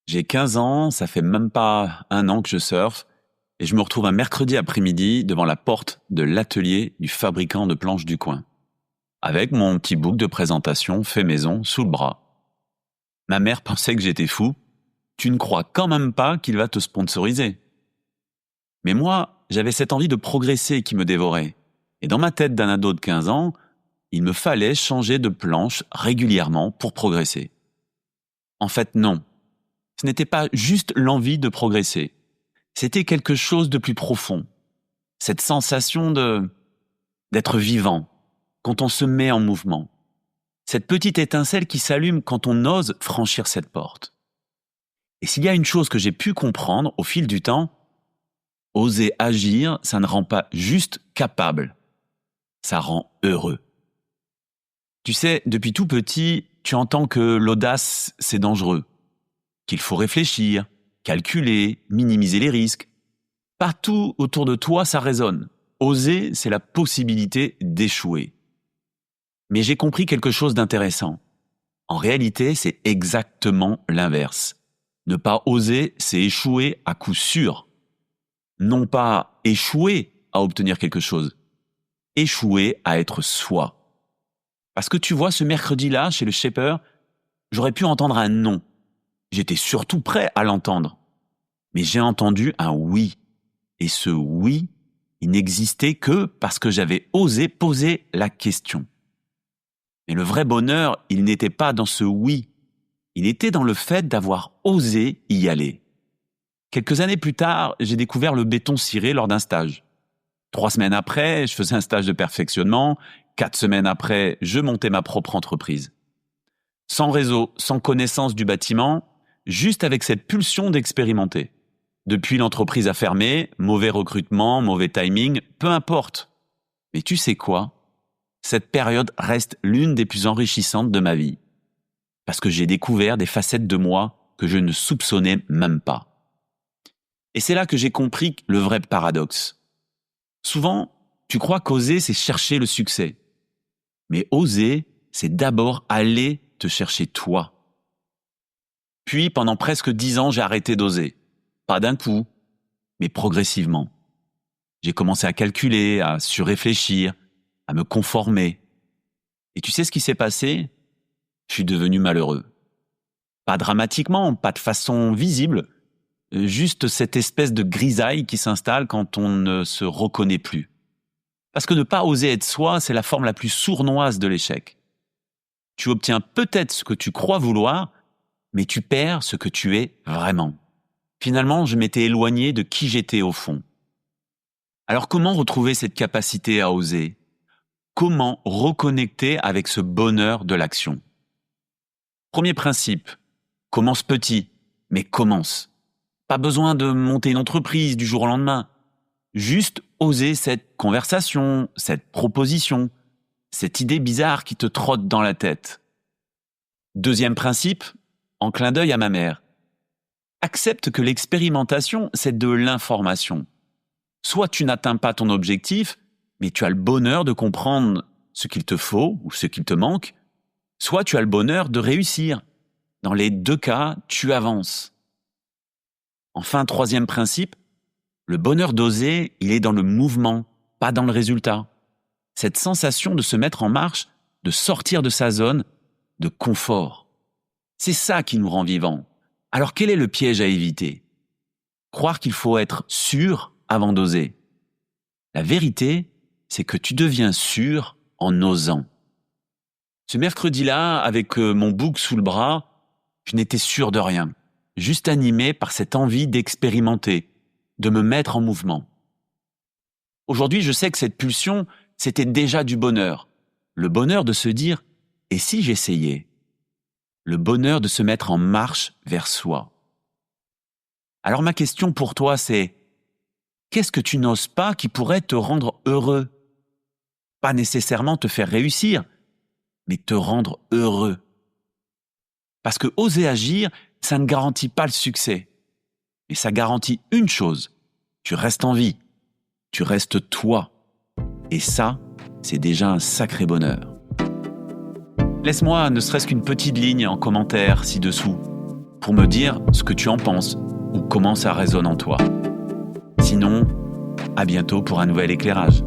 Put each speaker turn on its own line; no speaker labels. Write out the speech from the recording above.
J'ai 15 ans, ça fait même pas un an que je surfe, et je me retrouve un mercredi après-midi devant la porte de l'atelier du fabricant de planches du coin, avec mon petit book de présentation fait maison sous le bras. Ma mère pensait que j'étais fou. Tu ne crois quand même pas qu'il va te sponsoriser. Mais moi, j'avais cette envie de progresser qui me dévorait. Et dans ma tête d'un ado de 15 ans, il me fallait changer de planche régulièrement pour progresser. En fait, non. Ce n'était pas juste l'envie de progresser. C'était quelque chose de plus profond. Cette sensation d'être vivant quand on se met en mouvement. Cette petite étincelle qui s'allume quand on ose franchir cette porte. Et s'il y a une chose que j'ai pu comprendre au fil du temps, oser agir, ça ne rend pas juste capable. Ça rend heureux. Tu sais, depuis tout petit, tu entends que l'audace, c'est dangereux. Qu'il faut réfléchir, calculer, minimiser les risques. Partout autour de toi, ça résonne. Oser, c'est la possibilité d'échouer. Mais j'ai compris quelque chose d'intéressant. En réalité, c'est exactement l'inverse. Ne pas oser, c'est échouer à coup sûr. Non pas échouer à obtenir quelque chose, échouer à être soi. Parce que tu vois, ce mercredi-là, chez le shaper, j'aurais pu entendre un non. J'étais surtout prêt à l'entendre. Mais j'ai entendu un oui. Et ce oui, il n'existait que parce que j'avais osé poser la question. Mais le vrai bonheur, il n'était pas dans ce oui. Il était dans le fait d'avoir osé y aller. Quelques années plus tard, j'ai découvert le béton ciré lors d'un stage. 3 semaines après, je faisais un stage de perfectionnement. 4 semaines après, je montais ma propre entreprise. Sans réseau, sans connaissance du bâtiment, juste avec cette pulsion d'expérimenter. Depuis, l'entreprise a fermé, mauvais recrutement, mauvais timing, peu importe. Mais tu sais quoi ? Cette période reste l'une des plus enrichissantes de ma vie. Parce que j'ai découvert des facettes de moi que je ne soupçonnais même pas. Et c'est là que j'ai compris le vrai paradoxe. Souvent, tu crois qu'oser, c'est chercher le succès. Mais oser, c'est d'abord aller te chercher toi. Puis, pendant presque 10 ans, j'ai arrêté d'oser. Pas d'un coup, mais progressivement. J'ai commencé à calculer, à surréfléchir, à me conformer. Et tu sais ce qui s'est passé ? Je suis devenu malheureux. Pas dramatiquement, pas de façon visible, juste cette espèce de grisaille qui s'installe quand on ne se reconnaît plus. Parce que ne pas oser être soi, c'est la forme la plus sournoise de l'échec. Tu obtiens peut-être ce que tu crois vouloir, mais tu perds ce que tu es vraiment. Finalement, je m'étais éloigné de qui j'étais au fond. Alors comment retrouver cette capacité à oser ? Comment reconnecter avec ce bonheur de l'action ? Premier principe, commence petit, mais commence. Pas besoin de monter une entreprise du jour au lendemain. Juste oser cette conversation, cette proposition, cette idée bizarre qui te trotte dans la tête. Deuxième principe, en clin d'œil à ma mère. Accepte que l'expérimentation, c'est de l'information. Soit tu n'atteins pas ton objectif, mais tu as le bonheur de comprendre ce qu'il te faut ou ce qu'il te manque, soit tu as le bonheur de réussir. Dans les deux cas, tu avances. Enfin, troisième principe, le bonheur d'oser, il est dans le mouvement, pas dans le résultat. Cette sensation de se mettre en marche, de sortir de sa zone de confort. C'est ça qui nous rend vivants. Alors quel est le piège à éviter ? Croire qu'il faut être sûr avant d'oser. La vérité, c'est que tu deviens sûr en osant. Ce mercredi-là, avec mon book sous le bras, je n'étais sûr de rien. Juste animé par cette envie d'expérimenter, de me mettre en mouvement. Aujourd'hui, je sais que cette pulsion, c'était déjà du bonheur. Le bonheur de se dire « et si j'essayais ?» Le bonheur de se mettre en marche vers soi. Alors ma question pour toi, c'est qu'est-ce que tu n'oses pas qui pourrait te rendre heureux ? Pas nécessairement te faire réussir, mais te rendre heureux. Parce que oser agir, ça ne garantit pas le succès. Mais ça garantit une chose, tu restes en vie, tu restes toi. Et ça, c'est déjà un sacré bonheur. Laisse-moi ne serait-ce qu'une petite ligne en commentaire ci-dessous. pour me dire ce que tu en penses ou comment ça résonne en toi. Sinon, à bientôt pour un nouvel éclairage.